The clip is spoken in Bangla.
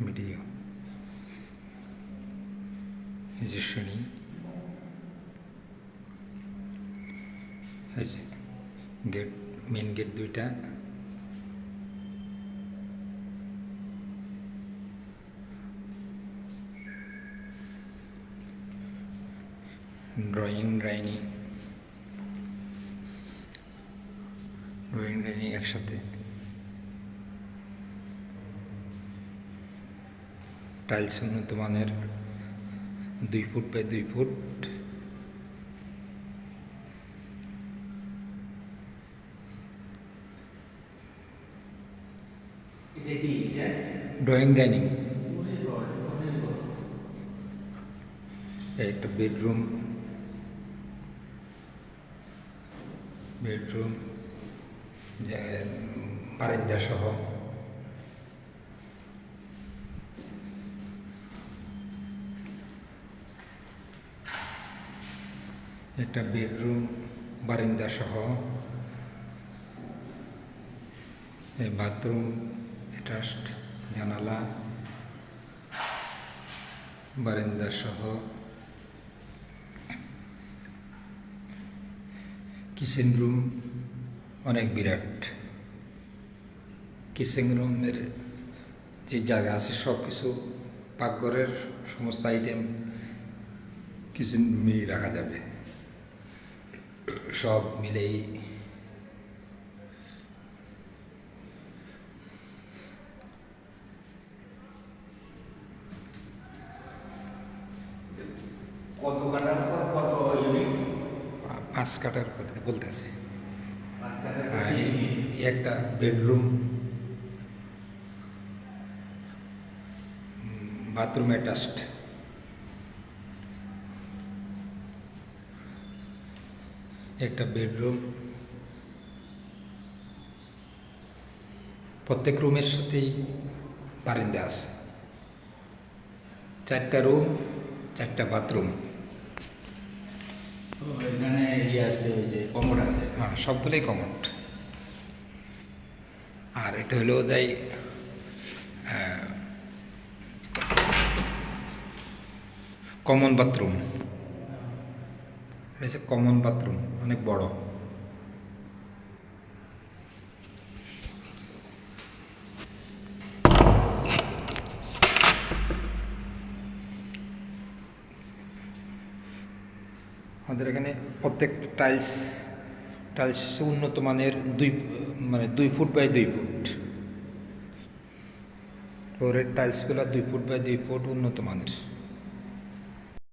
ভিডিও এই যে শ্রেণী, এই যে গেট, মেন গেট দুইটা, ড্রয়িং ডাইনিং একসাথে, টাইলস উন্নত মানের 2 foot by 2 foot, drawing dining, একটা বেডরুম বারান্দা সহ, একটা বেডরুম বারান্দা সহ, বাথরুম অ্যাটাচড, জানালা বারান্দা সহ, কিচেন রুম অনেক বিরাট। কিচেন রুমের যে জায়গা আছে সব কিছু, পাকঘরের সমস্ত আইটেম কিচেন রুমেই রাখা যাবে, সব মিলেই কত কাটার পর কত ইউনিট? 5 কাঠার বলতেছে। একটা বেডরুম, বাথরুম অ্যাটাচড, একটা বেডরুম, প্রত্যেক রুমের সাথেই বারান্দা আছে, 4টা রুম, 4টা বাথরুম, এখানে ইয়ে আছে, ওই যে কমোড আছে। হ্যাঁ, সবগুলোই কমন। আর এটা হলো যাই কমন বাথরুম, এটা কমন বাথরুম, অনেক বড়। আমাদের এখানে প্রত্যেক টাইলস উন্নত মানের 2 ফুট বাই 2 ফুট, ফ্লোরের টাইলসগুলো 2 ফুট বাই 2 ফুট উন্নত মানের।